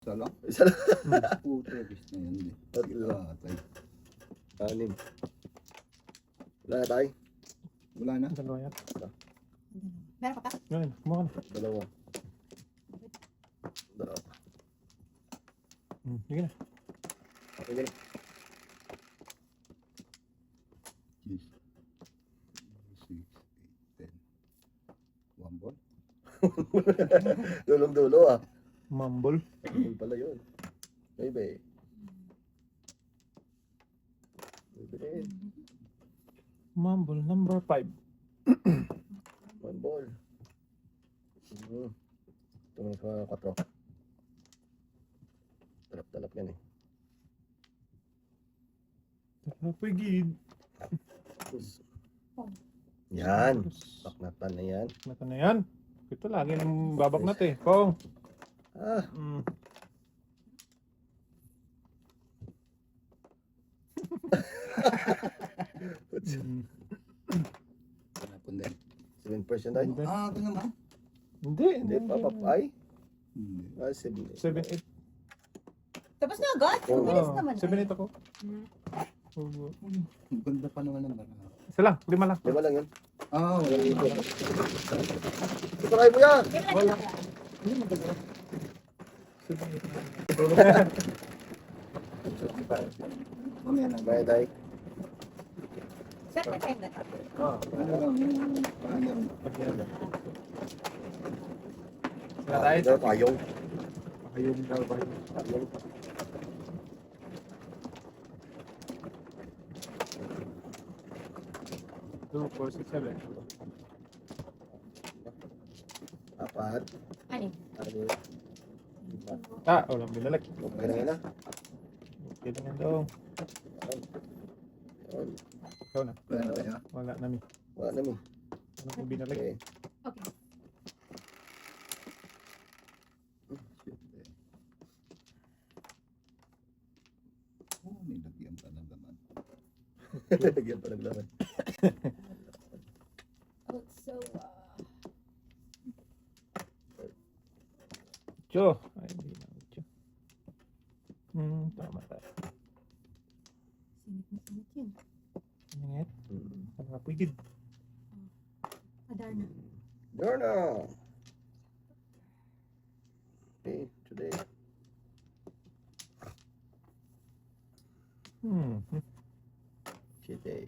Isa lang? Isa lang. Puto, bis na yan. Tatlo. Patay. Anim. Wala na tayo. Wala na? Dalawa yan. Meron ka pa? Yun, kumuha ka na. Dalawa. Dalawa. Sige na. Okay na. Yes. 6, 8, 10. One ball? Dulong-dulo ah. Mumble. Yun pala yun. Baby. Baby. Mumble number 5. One ball. Tumingin sa 4. Talap-talap yan eh. Napigid. Yan. Baknatan na yan. Mata na yan. Ito lagi nang babaknat eh. Pong. Ah. Panapon din. 7% tayo. Ito naman. Hindi. Hindi pa papay. Hindi. Ah, 7. 7-8. Tapos na agad. Ang bilis naman. 7-8 ako. Ang ganda pa naman ng barang. Isa lang. 5 lang. Lima lang yun. Wala dito. Try mo yan. Wala. Mamaya na. Bye, tayo. Certain time na to. Ano lang yung parang Sila tayo. Payong. Ayun daw ba? Payong. Two, 4, 6, 7. Apat. Anim. Ano? Walang binalik. Okay na yun ah. Okay lang yan daw. Yun. Ikaw na. Wala na kaya. Wala na mi. Wala naman. Ano kung binalik? Okay. Okay. May lagyan pa ng laman. Lagyan pa naglaman. Oh, so, Cho. Ay, hindi na. Cho. Tama tayo. singit na singit yun. Ingat. Napigid. Adarna. Darna. Okay, today. Today.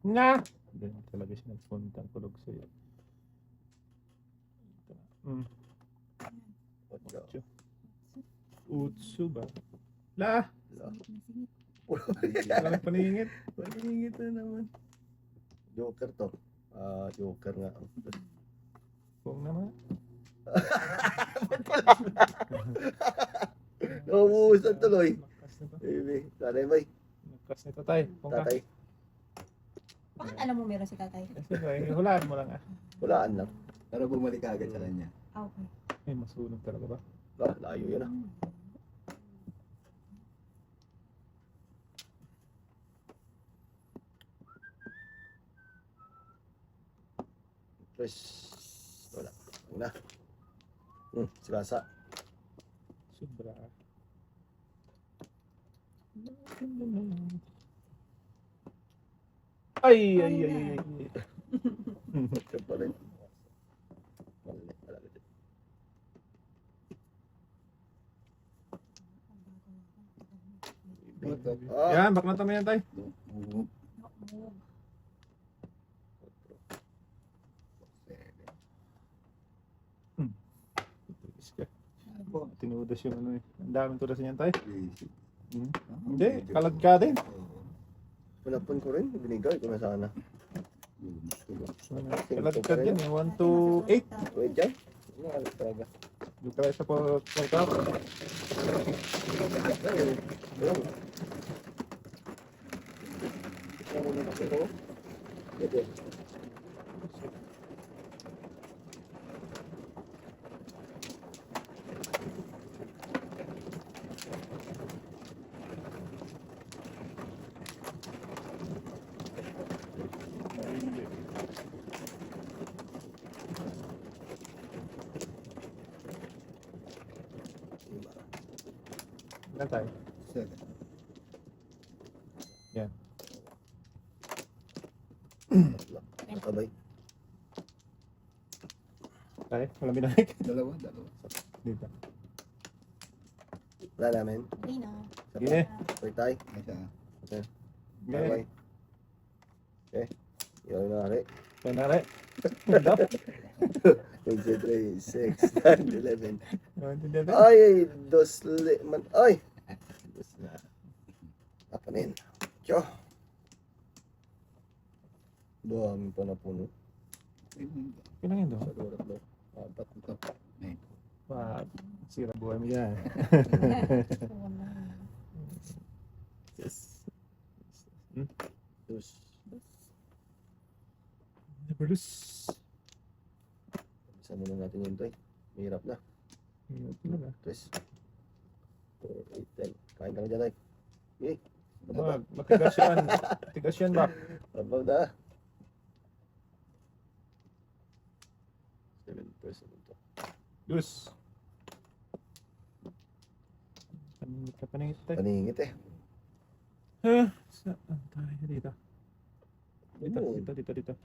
Na! Hindi na talaga siya nagpunta ang kulog sa'yo. What's up? Cho. Utsu ba? La! Singit na singit. Walang paningit. Paningit na naman. Joker to. Joker nga. Kung naman. Nauubusan tuloy. Lakas nito. Baby, tatay bay. Lakas nito tayo. Kung ka. Tatay. Bakit alam mo meron si tatay? Kasi ba, hulaan mo lang ah. Walaan lang. Para bumalik ka agad sa kanya. Ah, okay. Ay, masunog talaga ba? Layo yun ah. Tres. Wala. Una. Sigasa. Sobra. Ay, ay, ay, ay, ay. Ito pa rin. Mali. Wala rin. Yan, bakla tama yan tayo. Oo. Tinudas yung ano eh. Ang daming tudas niyan tayo. Basic. Hindi, kalag ka din. Pinapon ko rin. Binigay ko na sana. Kalag ka din eh. 1 to 8. Wait dyan. Ano talaga. Yung kaya sa pagkakap. Ito. Ilan tayo? 7. Tatlo. Sabay. Tayo? Walang binalik. Dalawa. Dito. Wala namin. Okay na. Sige. Sabay tayo. Ay, siya. Okay. Sabay. Okay. Yun na rin. Yan na rin. Ganda. 23, 6, 9, 11. Maintindihan tayo. Ay, dos man. Ay! Dos na. Tapanin. Tiyo. Dami pa na puno. Pinang yun doon. Sa lurat mo. Apat. Sira buhay mo yan. Wala. Yes. Dos. Never lose. Isa muna natin yun, Toy. Mahirap na. Hirap talaga. 3, 4, 8, 10. Kain ka na dyan, Toy. Okay. Matigas yan. Matigas yan ba? Abang na. 7% ito. Lose. Paningit ka paningit tayo. Paningit eh. Saan tayo dito? Dito.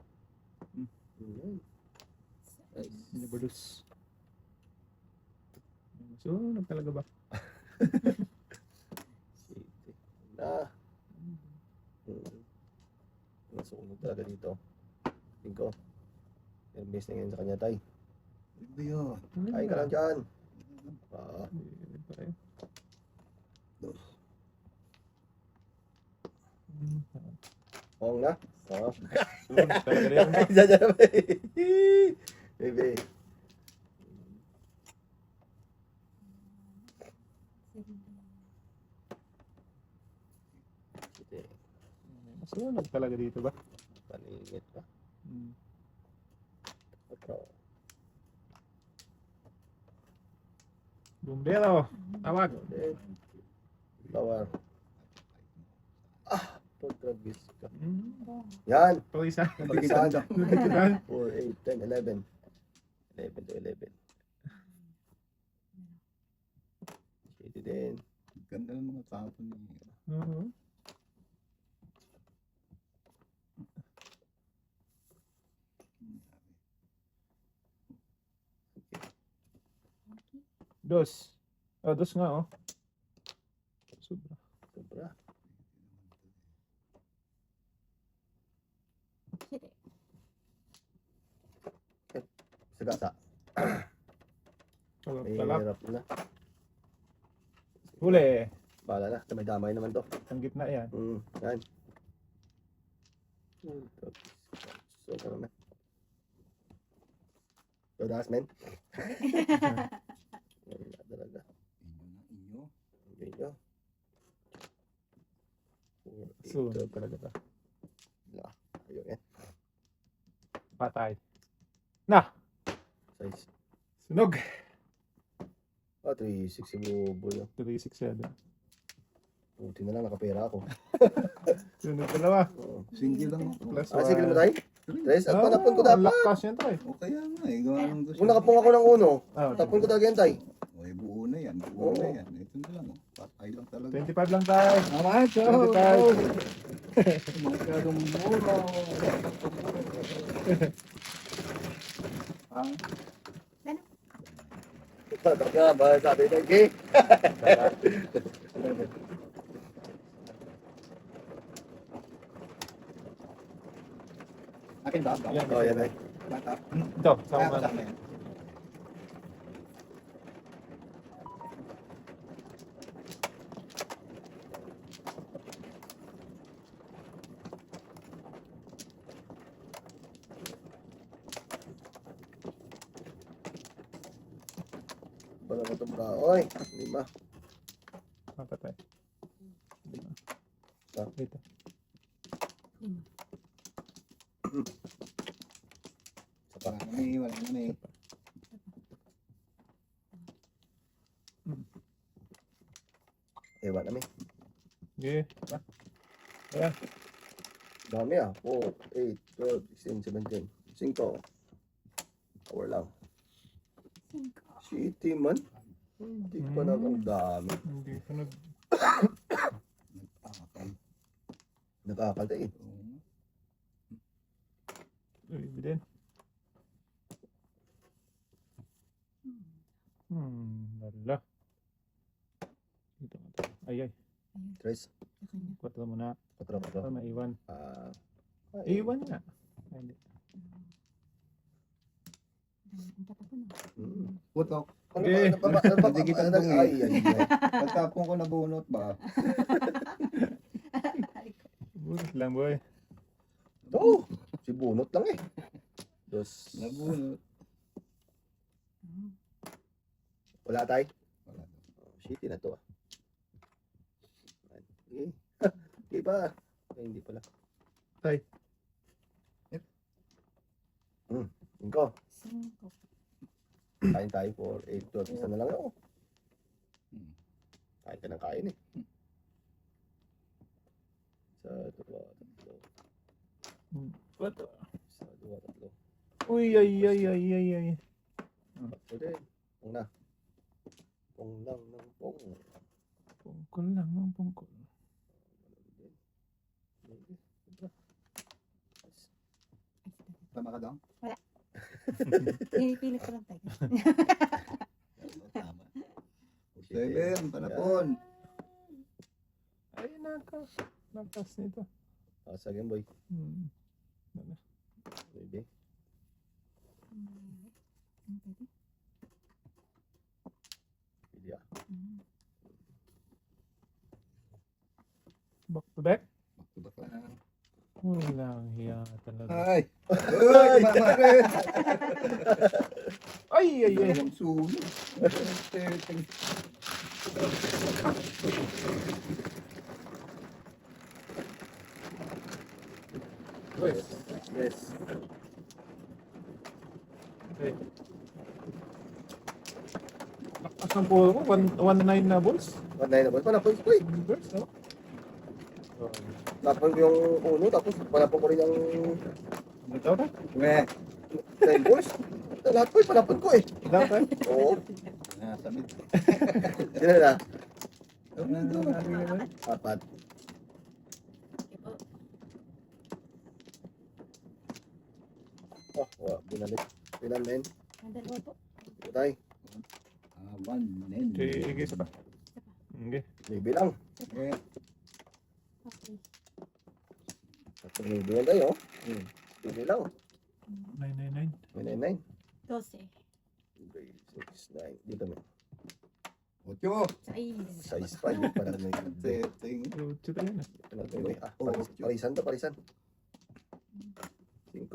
Ayan. Nice. Never lose. So, talaga ba? City. Na. Nasunog talaga dito. 5. Airbase na ngayon sa kanya, Tay. Ano ba yun? Kain ka lang dyan. Ong na. Talaga rin. Kain dyan dyan. Baby. City. Masunog talaga dito ba? Paningit pa. Ito. Bumbero. Tawag. Bawal. Pagtragis ka. Hmm. Yan. Pawisa. Pagkitaan ka. Nagkitan. 4, 8, 10, 11. 11 to 11. Shady din. Ganda ng mga tapon niya. Oo. Dos. Dos nga oh. Sobra. Sobra. Sagasa. Talap. Hirap na. Huli. Bahala na. Damay-damay naman to. Ang gitna yan. Yan. So, ka naman. So, das, men. Wala talaga. Inyo. Yun yun. Sunog talaga ta. Ayun yan. Patay. Na! Size. Sunog! 3, 6 yung bubo yun. 367. Buti na lang, nakapera ako. Sunog dalawa. Single lang ako. Plus Sige naman tayo. Tres, at Oh, panapon ko ang dapat. lakas yan tayo. O kaya nga eh. Gawa ng gusto. Kung nakapong ako ng uno, Ah, tapon ko talaga yan, tay. O eh, buo na yan. Buo na yan. Ito na lang. Patay lang talaga. 25 lang tayo. Naman, so. 25. Masyadong mura. Ah, Taka, ba, sabi na, okay? akin ba? Yan. Oh, yan ay. Bata. Ito, sama Kaya mo. kasama yan. Wala ka itong oy, 5. Patay. Ah. Dito. Sapa. Wala na eh. Ewan namin. Okay. Ayan. Dami ah. 4, 8, 12, 16, 17. 5. Hour lang. City man. Hindi ko ba ang dami? Hindi ko nag... Nagpakakal. Nag-aakal tayo eh. Oo nga. Uy, din. Lala. Dito nga to. Ay, ay. Tres. Sa kanya. 4 mo na. Patro. Para maiwan. Ay, Iwan nga. Ay, hindi. Dahil kung patapon na. Putok. Okay. Hindi kita dungi. Ay, ay, ay. Pagtapon ko nabunot ba? Bunot lang, boy. Oo. Si bunot lang eh. Dos. Nabunot. Wala tayo. Wala. Shitty na to ah. Okay. Okay pa. Ay, hindi pala. Tay. Inko. 5. Kain tayo for 8 to. Isa na lang ako. Hmm. Kain ka ng kain eh. Isa, dalawa, tatlo. What? Isa, dalawa, tatlo. Uy, ay, ay, ay, ay, ay. Tatlo din. Pong na. Pong lang ng pong. Pungkol lang ng pungkol. Tama ka daw? Pinipilit ko lang tayo. Tama. 7, panapon. Ay, nakas nito. Sa Game Boy. Ano? Baby. Pwede? Pili ah. Back to back? Back to back lang. Walang hiya talaga. Ay! Ay! Mamarin! Ay, ay, ay. Ang sulo. Setting. Yes. Yes. Okay. Lakas ng polo ko. 1-9 na balls. Wala na ba? Panapon ko eh. Reverse, no? Napon ko yung uno, tapos panapon ko rin yung Ito na? Weh! 9 balls. Lahat po eh, panapon ko eh. Ilang tayo? Oo. Nasa mid. Sino na? Ano? Apat. Oh, binalik. Pinamen. Ang dalawa po. Ito tayo. 1, nen. Sige, isa pa. Okay. Maybe lang. Weh! Okay. Tapos maybe lang tayo. Maybe lang. 999. May 9. 12. 6, 9. Dito may. 8. Size 5. Parang may. Setting. Lucho tayo na. Parisan to, parisan. 5.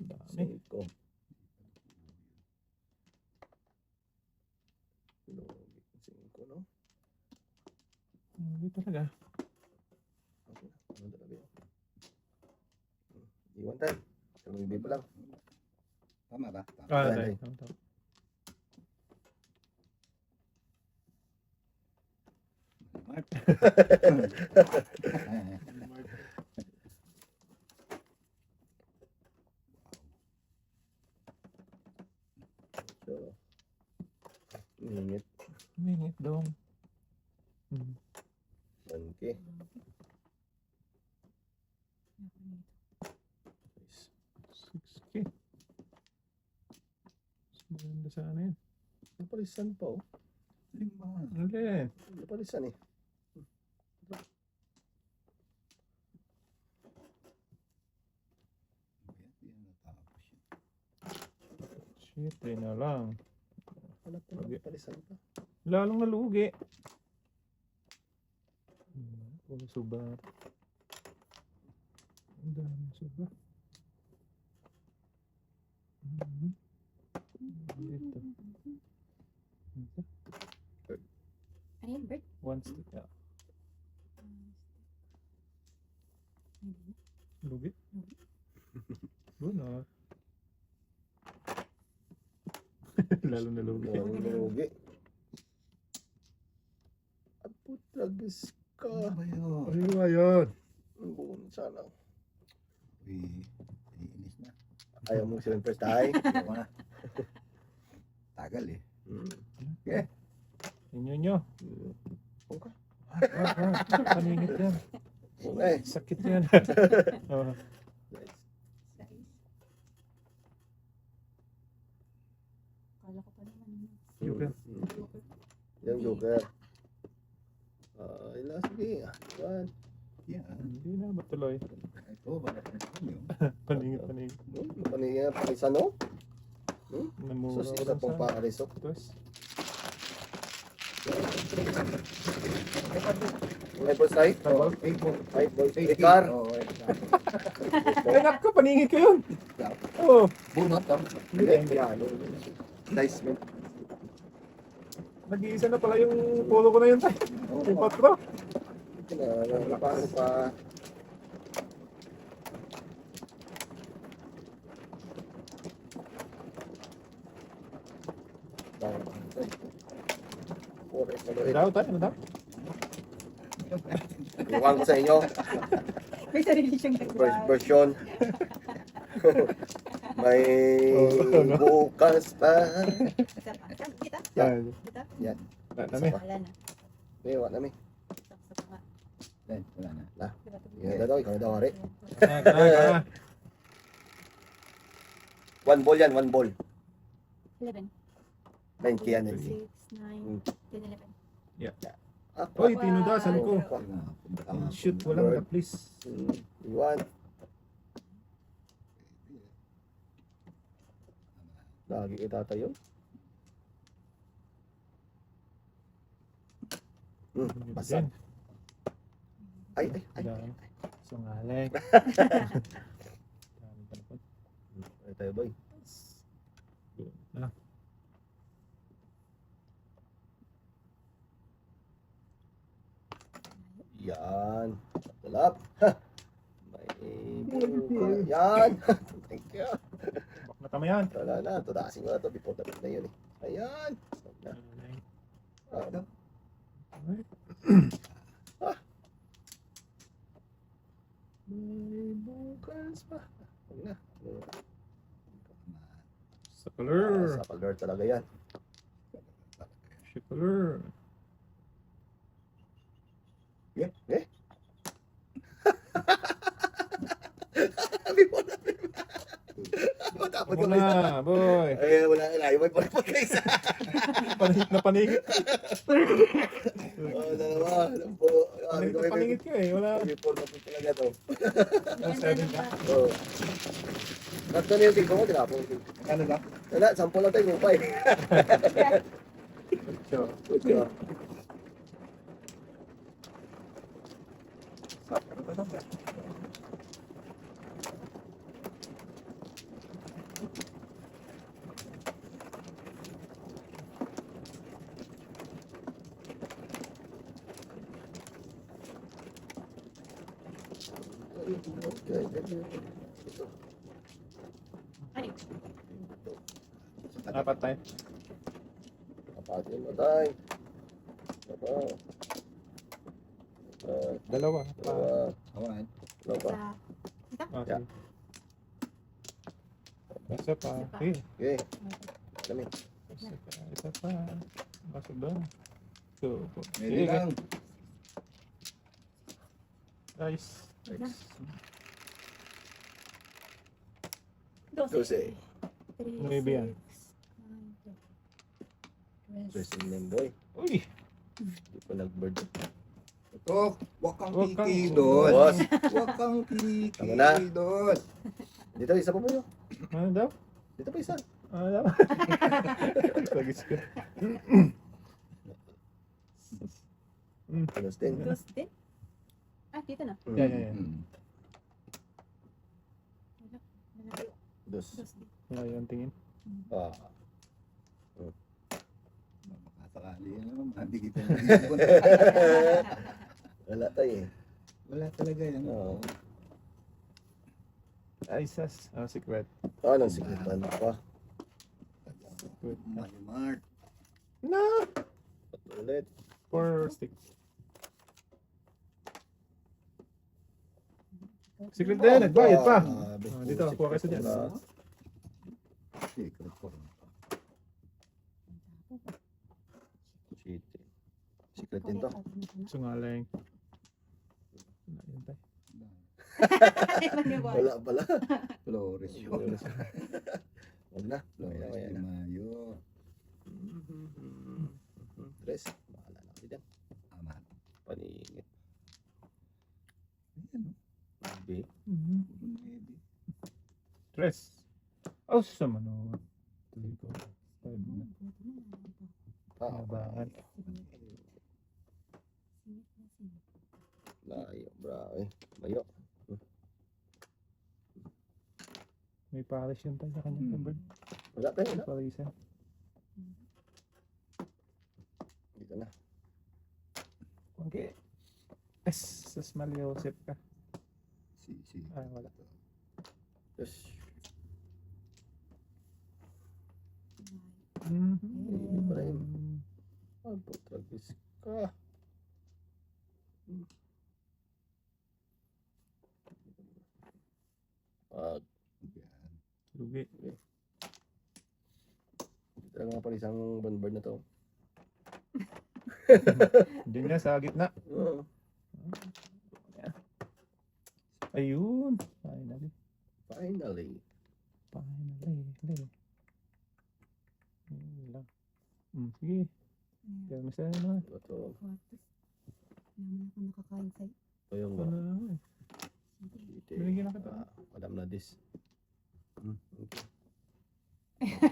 Dami. 5. No? Hindi talaga. Okay. Ano talaga yun? Iwan tayo. Maybe pa lang. Tama ba? Tama. Tayo. Tama. Mark. So, minute. Mingit dong. 1K. Nice. 6K. Mas maganda sana yun. Napalisan pa oh. 5. Alin? Napalisan eh. Shit, yun na lang. Wala pa na napalisan pa. Lalong nalugi. Puro subar. Ang dami subar. Dito. Ano yun, Bert? One stick. Yeah. Lugi? Bunot. Lalong nalugi. Nalugi. Apo tragis ka. Ano ba yun? Ay, ayun. Ang buong sana. Uy, iinis na. Ayaw mong silang first tayo. Ayaw na. Tagal eh. Inyo nyo. Okay. Paningit yan. Okay. Sakit yan. Oh. Nice. Size. Kala ko pa naman. Joker. Yung Joker. Ila, sige. Yan. Yan. Hindi na matuloy. Ito, bakit nyo? Paningit. Paningin, panisano? Namura Sus, ko isa lang pong sa- pakarisok. Tapos, May balls tayo? Tabal. 8 ball. 5 balls. 8 Car. Oo, Ay, naku, paningit ko yun. Oo. Bunot to. Hindi. Yan. Nice, man. Nag-iisa na pala yung polo ko na yun tayo. Yung patro. Paano pa? Ano daw tayo? Ano daw? Iwan ko sa inyo. May sarili siyang First nagbawa. version. May bukas pa. Isa pa. Saan? Kita? Yan. Kita? Yan. Nami. Wala na. May iwan namin. Saksak nga. Wala na. Diba ito? Yan na daw. Ikaw na daw, Hari. Kana. 1 ball yan, 1 ball. 11. 9K yan. 6, 9, 10, 11. Uy, tinuda sa ko. Ang Shoot, walang na please. Iwan. Lagi kita tayo. Basag. Ay. Sungaling. Ay tayo, boy. Yan. Talap. May buka. Yan. Thank you. Bak na tama yan. Wala na. Tudasin ko na to before tapos na yun eh. Ayan. Stop na. May bukas pa. Huwag na. Sa color. Sa color talaga yan. Sa color. Before na. Matapos Ako na, boy. Ay, wala na. Ayaw may pagkaisa. Paningit na paningit. Oh, dalawa. Alam po. Paningit na paningit ka eh. Wala. Before na po talaga to. Ah, 7 ka. Oo. Tatlo na yung tingko mo, tinapon yung tingko. Ano ba? Wala, 10 lang tayo, kupay. So, Good job. Ano? apat tayo. Kapatin mo tayo. Aba. Dalawa. Dalawa. Awan. Dalawa. Sa... Ah, Yeah. sige. Isa pa. Sige. Okay. Dami. Isa pa. Masuk doon. So, Pwede lang. Nice. Dose. 9 yan. Dressing name boy. Uy! Hindi pa nag-bird. Ito, wag kang Wag kang- kikilos. Boss. Wag kang Tama na. kikilos. Dito, isa pa po yun. Ano daw? Dito pa isa. Ano daw? Lagis ko. Alas din. Dos din? Ah, dito na. Yan, yan, yan. Wala. Dos. Dos din. Yan, yung tingin. Ah. Makasakali naman. Hindi kita Wala tayo eh. Wala talaga yan. Oo. Ay, sas. Ah, secret. Anong sikitan pa? Good. Malimart. No! Ulit. 4 stick. Secret din, nagbayad pa. Dito, kuha kayo sa dyan. Secret ko. City. Secret din to. Sungaling. Wala yun tayo. Maniwala. Wala pala. Flores yun. Huwag na. Flores Ayan de na. Mayo. Tres. Bahala na kayo dyan. Aman. Paningit. Ayan o. B. Puro nuebe. Tres. Oh, sa mano. 3, 4, 5 na. Kinabahan. Layo, bro. Mayo. May Paris yun tayo sa kanyang number. Wala tayo, wala. Paris yan. Dito na. Okay. Yes, sa small Joseph ka. Si. Ah, wala. Yes. Ibrahim. Abo, tragis ka. Pag Yan. Lugi. dito lang nga pala isang banbird na to. Diyan na sa gitna. Oo. Ayun. Finally. Finally. Finally. Ayun lang. Sige. Kaya masa na. Ito. Naman ako nakakain sa'yo. Ito yung Wala na nga eh. City. Binigyan na kita. Madam na this. Okay.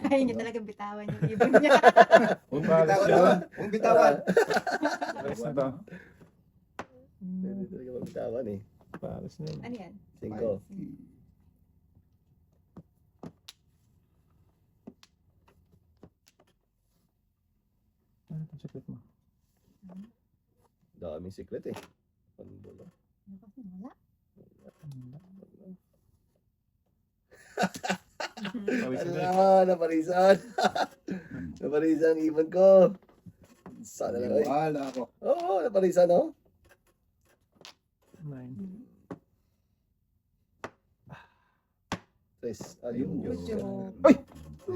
Ayaw niya talagang bitawan yung ibon niya. Huwag Paris bitawan yan. naman. Huwag bitawan. Paris na to. Hindi talaga magbitawan eh. Paris na yun. Ano yan? 5. Ano itong secret mo? Daming secret eh. Panbulo. Ano kasi wala? Paris na yun. Ala, naparisan. Naparisan ang ibon ko. Sana lang ay. Wala ako. Oo, naparisan no? 9. Tres. Ayun. Ayun. Yun. Ay!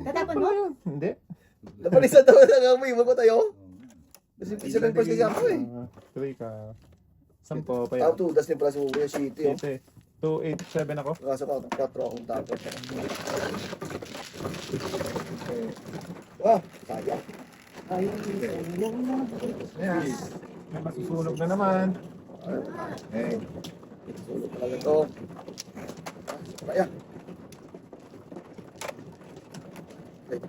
Tatapon mo? Hindi. Naparisan daw sa ang ibon ko tayo. Oo nga. Kasi 7 first kasi ako eh. 3 ka. 10 pa Ah, yan. 2, das ni pala sa Uwe City oh. 2, 8, 7 ako. Kaso 4 akong tapos. Ah, sayang. Yes. May masusunog na naman. Eh, Sulog talaga to. Kaya. Ay.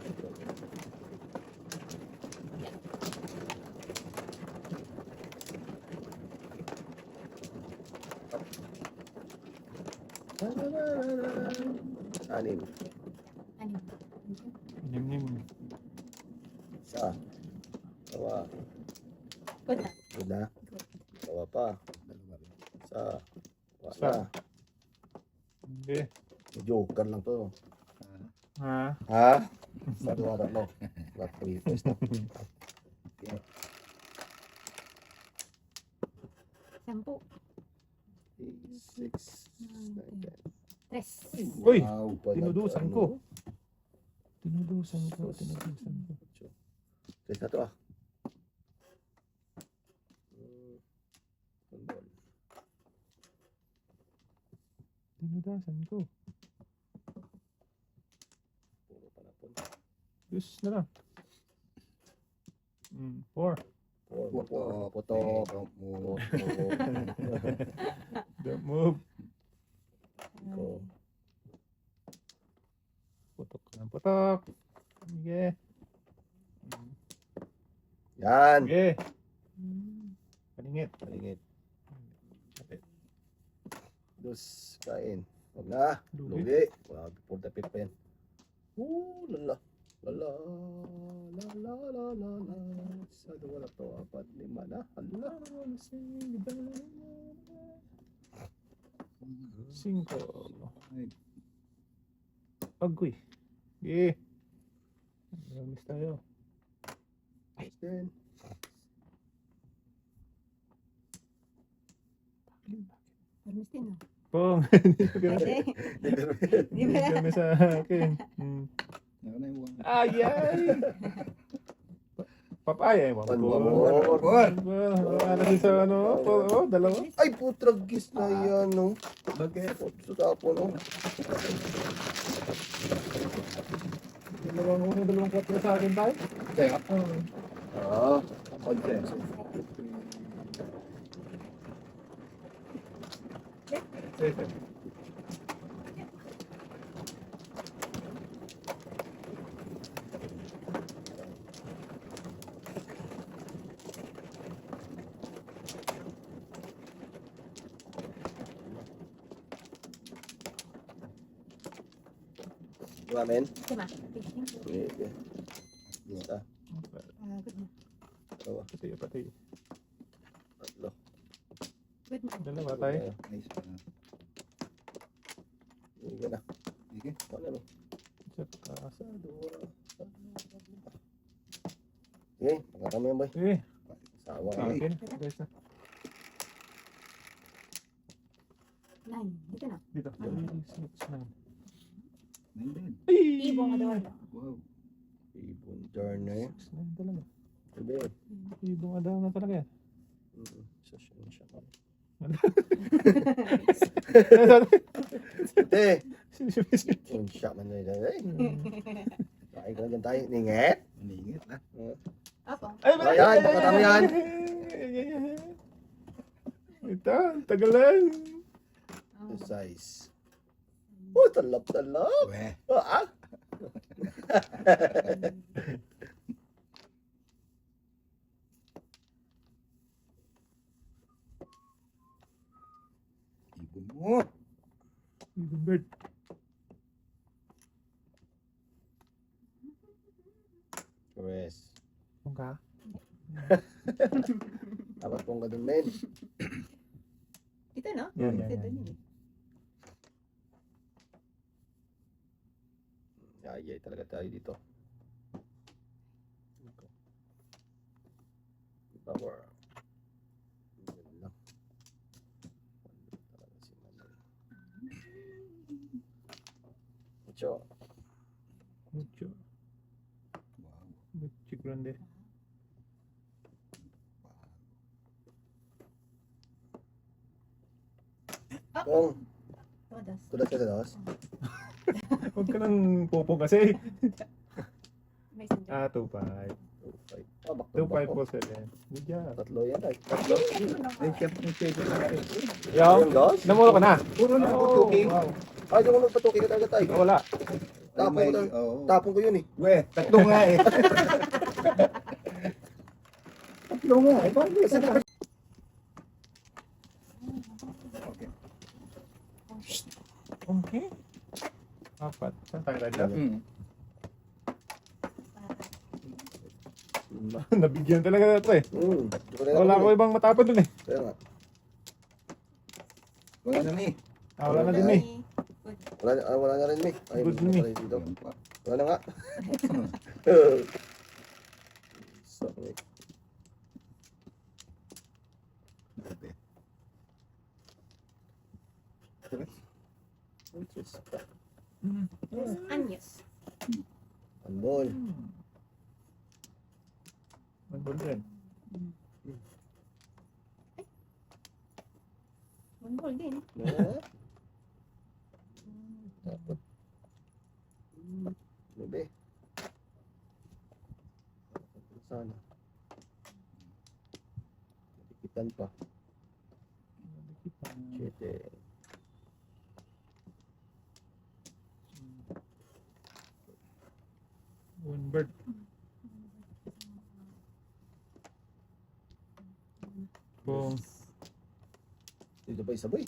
Anim. Ano? Nim. Isa. Dalawa. Good na. Good na. Dalawa pa. dalawa rin. Isa. Isa. Wala. Hindi. Joker lang to. Ha? Ha? Sa dua tatlo. Not 3 first na. Sampu. 6, 9, 10. Tres. Uy! Wow. Tinudusan ko. Tinudusan ko. Tres na to ah. Handball. Tinudusan ko. Puro panapon. Yes na lang. 4. Putok. Putok mo. Don't move. Ko. Putok ka ng putok. Sige. Yan. Sige. Palingit. Palingit. Kapit. Dos. Kain. Huwag na. Lugi. Lugi. Wag. Punta pip pa yan. Lala. Lala. Lala. Sa dua na to. 4, 5 na. Hala. 5. Ay, Agoy. Sige. Miss tayo. Then. Permis din ah. Pong. Pwede. Di ba? Hindi kami sa akin. Ano na yung one? Ay! Papaya eh. One One more. Ano din sa ano? Oh, dalawa. Ay, putragis na yan, no? Bakit? Sa tapon, no? Dalawang 4 sa akin tayo. Teka. Ah, Konti. ramen. Diba? Thank you. Sige. Isa, Good na. dalawa, Pati. tatlo. Good na. Dalawa tayo. Nice. Sige na. Sige. Ano, no? Saka sa Sige, pagkakami yan, boy. Eh, Sawa sa ka. akin. Guys na. 9. Dito na. Dito. 3, 6, 9. Nandun. Ibong ador. Wow. Ibon turner. 6, 9 talaga. Sabi. Ibong adaw na talaga yan. Isa siya. Ate, yung siya man na yun. Kain ka na dyan tayo. Ninget. Maningit na. Opo. Ayan, pakatama yan. Ito, tagal lang. The size. Oh, talap. Weh. Ah, Ibon mo. Ibon bird. Chris. Kung ka? Dapat pong ka dun, men. Dito, no? Yan. Dito dun yun. Yayay talaga tayo dito. Power. Yun lang. Talaga si Manay. Mucho. Mucho. Wow. Mucho grande. Kung Todas. tulad ka sa dos. Huwag ka nang pupong kasi. May sandal. 2-5. 2-5. 2-5 po 7. Good job. Tatlo yan ay. Tatlo. Ay, siya pong favorite na rin. Yung dos? Namuro ka na. Puro na po tuking. Wow. Ay, di ko magpatuki ka talaga tayo. Wala. Tapon ko lang. Oo. Tapon ko yun eh. Weh, tatlo nga eh. Tatlo nga eh. Kasi Okay. Okay. 4. Saan tayo tayo? Hmm. Nabigyan talaga na ito eh. Wala Wala ko ibang matapad dun eh. Kaya nga. Wala na ni. Wala na din eh. Good. Wala na rin, May. Ay, Good wala me. na rin dito. Ayan pa. Wala na nga. Sorry. Dati. Anyos. Anbol. Nandun din. Manggol din. Dapat. Bebe. Sana. Dikitan pa. Chete. One bird. Boom. Dito pa isa, boy.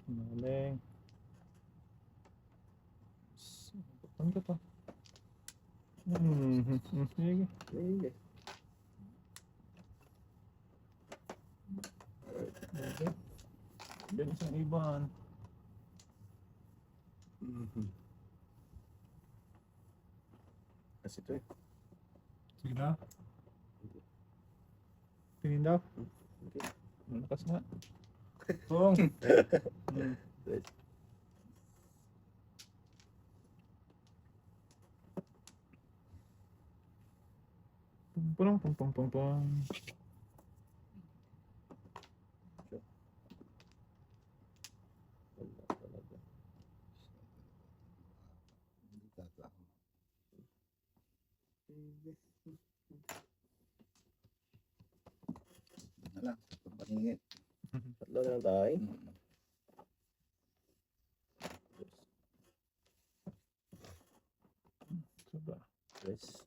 Maling. Saan ka pa? Sige. Sige. Okay. Yan isang iban. Kasi ito eh. Sige na. Tingin daw. Okay. Malakas nga. Bong. Pum, pum, pum, pum, pum. Wala talaga. Hindi tatlo. Na lang. Pagpaningit. Tatlo na lang tayo. Sobra. Yes.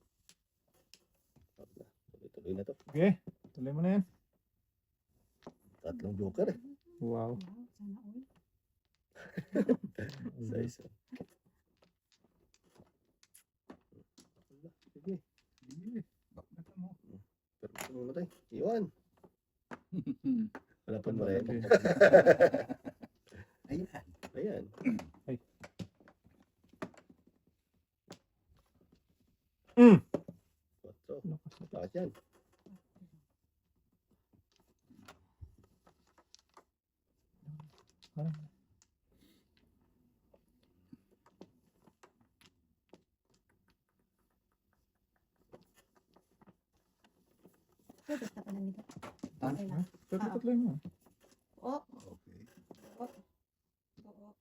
Wala. Tuloy-tuloy na to. Okay, tuloy mo na yan. Tatlong joker eh. Wow. Sana all. Sa isa. Wala. Sige. Sige. Bakit mo? Pero gusto mo matay. Iwan. Wala pa mo rin. Ayan. Ayan. Mm. Quatro. Lakas na. Lakas yan. Parang Pwede ka pa nandito. Ah, Okay lang. Pero tuloy mo. Oo. Okay. Oo. Oo.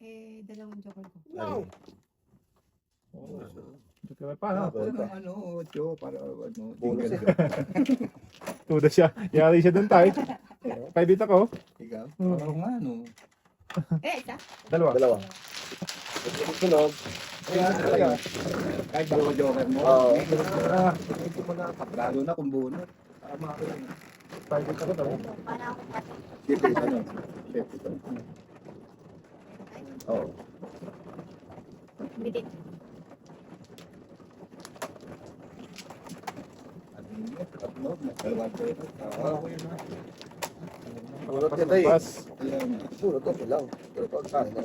Eh, dalawang joker ko. Wow. Oo. Joker pa, no? Okay. Ano, ocho, para ano. Bonus jingle. Tuda siya. Yari siya dun tayo. 5 bit ako. Ikaw? Hmm. Oo nga, no. Isa. Dalawa. Dalawa. Sunod. Kaya talaga. Kahit dalawa joker mo. Oo. Ito mo na. Lalo na kung bonus. Tama ako yun. 5 bit ako daw. Para ako pati. Siyempre, ano? Siyempre, ito. Oo. Bitin. Ano yun? Tatlo, dalawa joker. Oo, yun na. Sunod ka tayo. Pass. Ayan. Sunod to lang. Pero pag kain na.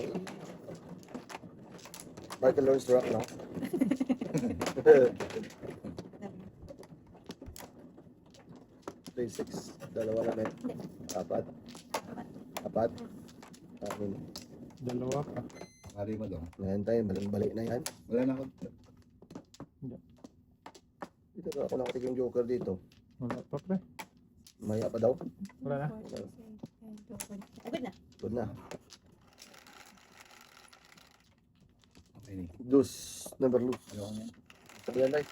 Michael Lawrence Rock, no? Play 6. Dalawa na men. Apat. Apat. Amin. Dalawa pa. Pari mo daw. Ngayon tayo, balik na yan. Wala na ako. Dito ka, ako nakatik yung joker dito. Wala pa pre. Maya pa daw. Wala na. Agad na. Good na. Okay, ni. Loose. Number loose. Ayaw niya. Sabi yan tayo.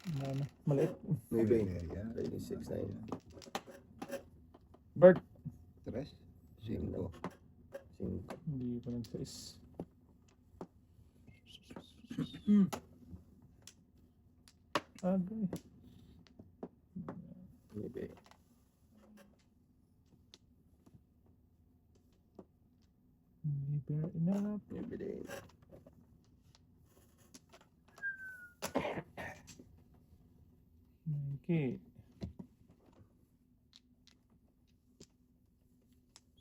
Wala na. Maliit. Maybe. Ayan. 36 na yun. Bird. Tres. Cinco. 5. Hindi pa nag-6. Agay. Maybe. Never enough. Maybe din. Okay.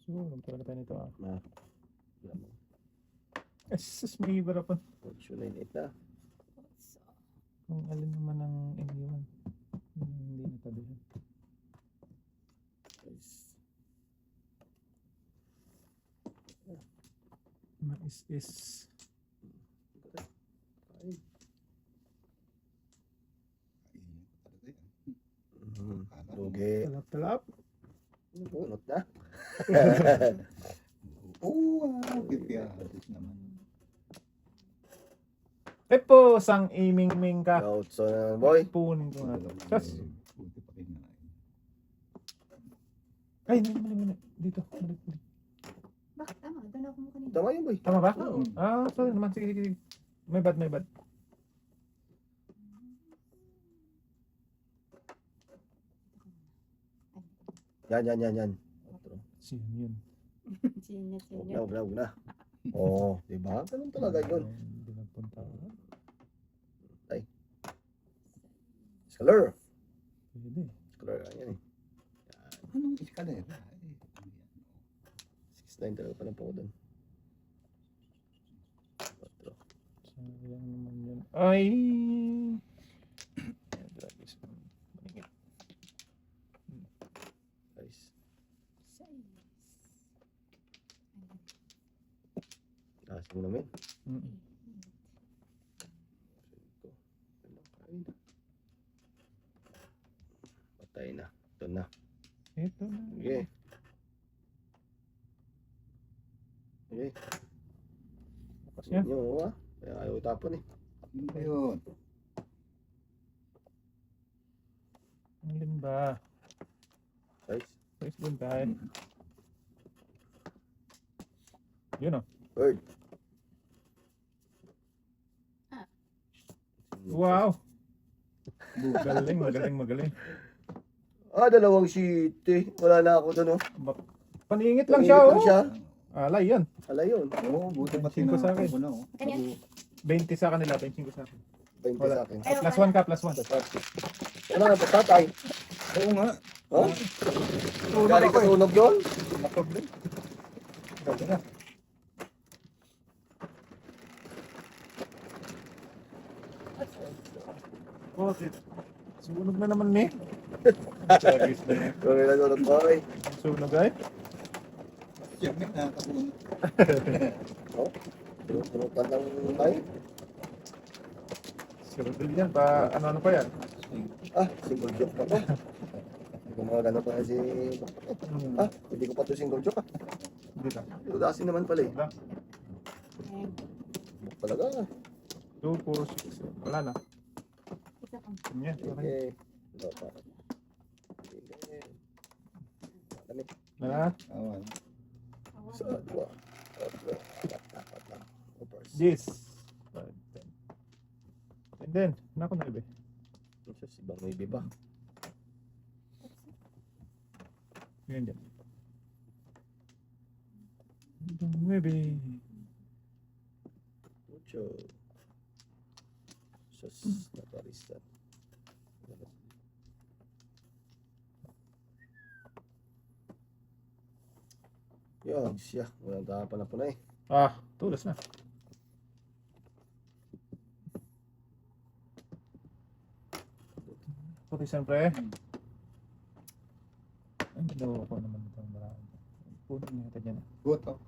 So, talaga tayo nito ah. Na. Wala mo. Jesus, may iba pa. Fortune 9-8 na. Kung alin naman ang iniwan. Yun ang hindi natabihan. Nice. Mais-is. Ay. Ayun. Talaga yan. Lugi. Talap-talap. Bunot na. Oo, wow. Kipiatis naman. Epo, sang iming-ming ka. Out so na boy. Punin ko nga. Tapos, Buti pa kinain. ay, mali. Dito. Mali. Bakit tama? Doon ako mo kanina. Tama yun boy. Tama ba? Oo. Ah, sorry naman. Sige. May bad. Yan. Siyan yun. Senior. Huwag na. Oo, diba? Ganun talaga yun. Hindi nagpunta. Scholar. Pwede. Scholar yan eh. Anong eskalera? 6-9 talaga pa lang po doon. 4. Sayang naman yun. Ay! Dragis. Maningit. Nice. Taas mo namin. Mm. Patay na. Ito na. Ito na. Sige. Sige. Tapos yan. Yun, ah. Kaya ayaw tapon eh. Ano ba yun? Ang limba. Guys. Size din tayo. Yun oh. Bird. Wow. Magaling, magaling, magaling. Ah, dalawang city. Wala na ako doon, oh. Paningit lang siya, Lang oh. siya. Alay yan. Ala yun. Oo, buti pa 25 sa akin. tinapon ko na, oh. Ganyan. 20 sa kanila, 25 sa akin. 20 Wala. sa akin. Ay, Plus 1 ka, plus 1. Ano na, patatay? Oo nga. Ha? Galing sa sunog yun? No problem. Ganda na. Bakit? Sunog na naman ni. Service na yan. Kung ilan sunog ko, eh. Sunog ay. Siyempre, nakakabunod. Oh, sunugan lang tayo. Sunog din yan. Pa, ano pa yan? Ah, single joke pa to. Hindi ko makagano pa si... Ah, hindi ko pa to single joke, ah. Hindi lang. Udasin naman pala, eh. Wala. Talaga. 2, 4, 6. Wala na. Isa pa. Yan. Okay. Okay. Ito pa. Okay. Lamig. Na. Awan. Sa dua. Tatlo. Apat na. Upers. Yes. 5, 10. And then, nako na iba. Sa ibang may iba. Yan dyan. Maybe. Mucho. Sus, natarista. Yan, siya. Walang tapan na po na eh. Ah, tulas na. Puti siyempre. Ang dalawa ko naman itong marami. Puno niya ito dyan. Buto.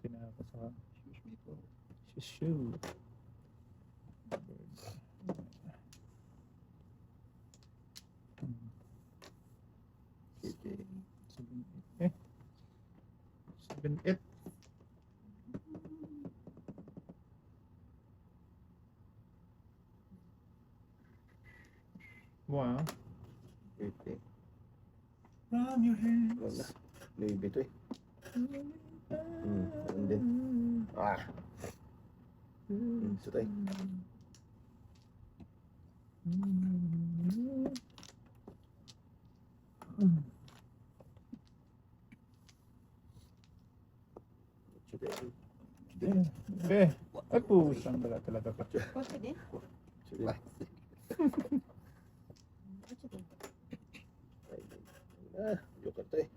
Tinapos sa Excuse me po. shoe. Okay. 7, 8. Wow. Okay. From your hands. Wala. Louis V to eh. Ano din. Ah. Ito tayo. Ito tayo. Be, ay pusang bala talaga ka. Kotse din. Ito tayo. Kotse din. Ah, yukot to eh.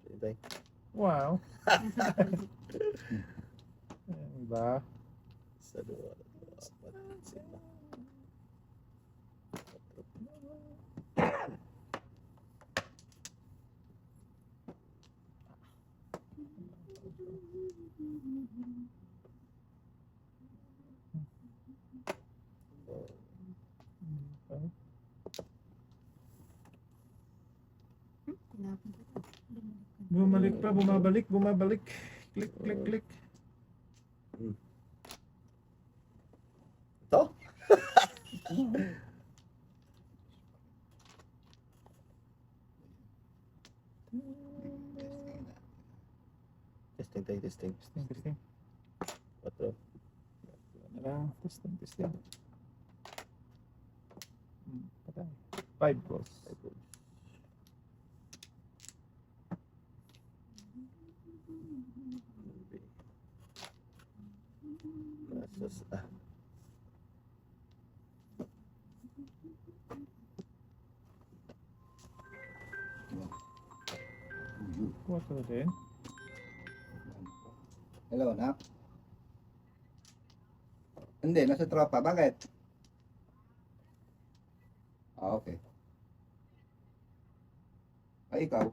Ito tayo. Wow. Diba? Sa dua. Apat. Sima. Tinapon ko. Bumalik pa, bumabalik, bumabalik. Click, click, click. Ito? Testing tayo, testing. Testing, testing. 4. Testing, testing. Patay. 5 balls. Nasas, ah. Water din. Hello, nak. Hindi, nasa tropa. Bakit? Ah, okay. Ay, ikaw?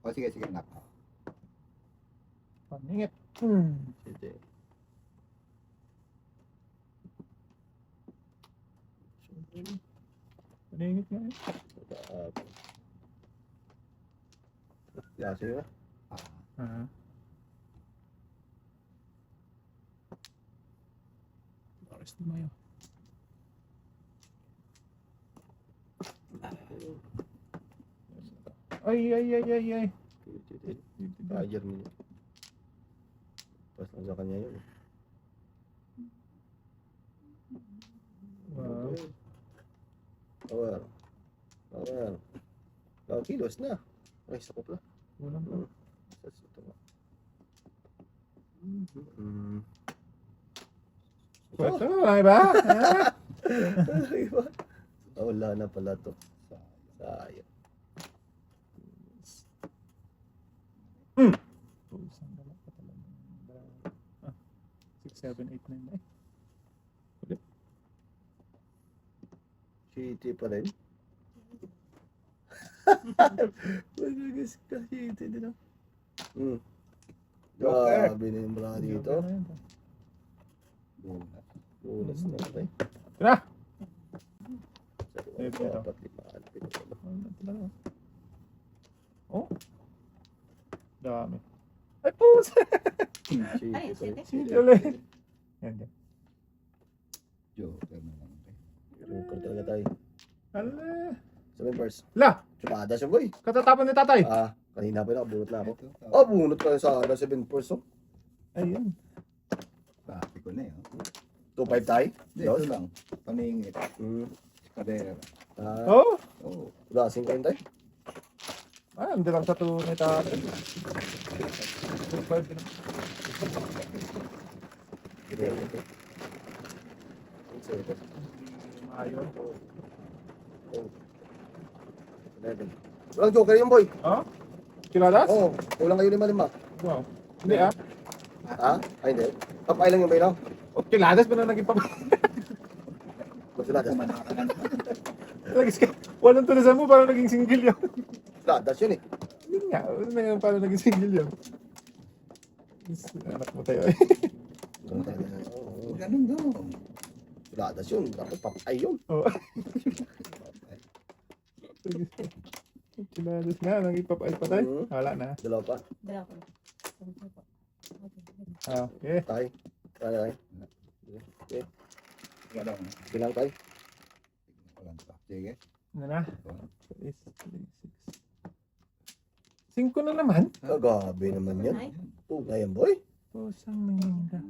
O, sige, sige, nak. Paningit. Sige. Paningit nga eh. Klase yun. Ah. Oras na mayo. Ay. Tiger niya. Pas lang sa kanya yun. Wow. Power. Kilos na. Ay, sakop na. Kulang pa. Ito nga. Pwede na, marami ba? Wala na pala to. Sayang. Isang dala pa talaga. 6, 7, 8, 9 eh. City pa rin. Magagas ka, City din ah. Joker. Grabe na yung bra dito. Ulas na tayo. Tara! Ito. Dapat 5. Oh. Dami. Ay, pusa! Ay, City. Sino ulit? Yan. Joker na lang. Joker talaga tayo. Hala. 7 bars. La! Tsumada siya boy. Katatapon ni tatay. Kanina pa nakabunot na ako. Ito. Bunot ka sa 7 bars oh. Ayun. Sabi ko na yun. 2-5 tayo. Hindi, ito lang. Paningit. Kadera. Oh! Oo. Lasing kayo tayo. Hindi lang sa to ni tatay. 2-5 na. Ito. Ayun. 11. Walang joker yun boy. Kiladas? Oo. Kulang kayo 5-5. Wow. Hindi ah. Ay hindi. Kapay lang yung bay no? Kiladas pa na naging pap... Magsiladas. Lagis ka. Walang tulisan mo parang naging single yun. Ladas yun eh. Yun nga. Parang naging single yun. Anak mo tayo eh. Ganun daw. Ladas yun. Dapat papay yun. Oo. Kiladas nga. Naging papay pa tayo. Wala na. Dalawa pa. Dala ko. Okay. Tay. Tay. Ganun. Bilang tay. Walang pa. Sige. Ano na? 5 na naman. Gabi naman yan. Ay, Ngayon boy. Pusang nanginda.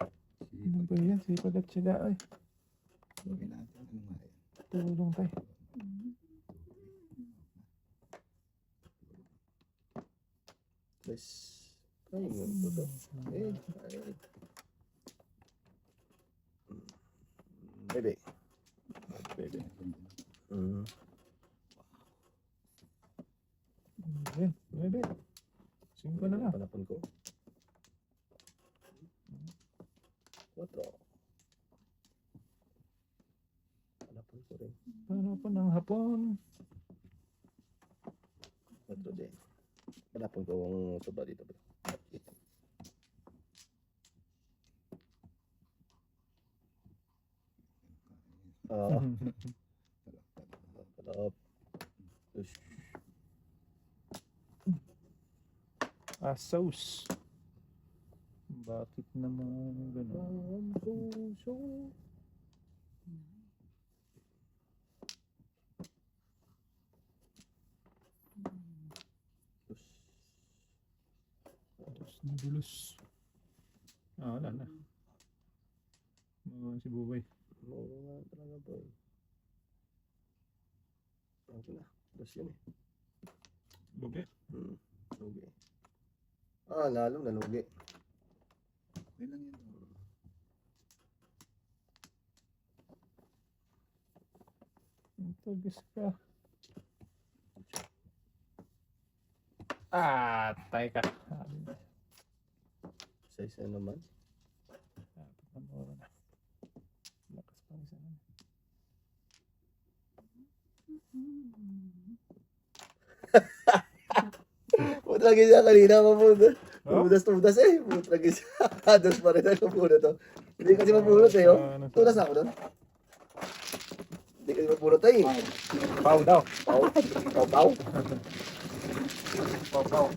Ano ba yan? Sipag at syaga ay. Sige natin. Ano nga yan? Tulong tayo. Yes. Ay, ganito to. Ay. Bebe. Pwede. Ayan. 9. 5 na lang. Panapon ko. 4. Panapon ko rin. Paano pa ng hapon? 4 din. Panapon ko ang soba dito. Palap. Sauce. Bakit naman gano'n? Dulos. Wala na. Si Bubay. Oo nga talaga boy. Okay na. Dos yun eh. Bubay? Lugi. Nalo na lugi. Okay lang yun. Tagis ka. Tay ka. Isa-isa naman. Panoorin na. Lakas pa isa na. Puta lagi siya kanina pa po. Oh? Tudas eh. Putragis. Dos pa rin ako muna to. Hindi kasi mapulot eh, oh. Tudas na ako doon. Hindi kasi mapulot eh. Pau daw. Pau. Pau. Pau. Pau.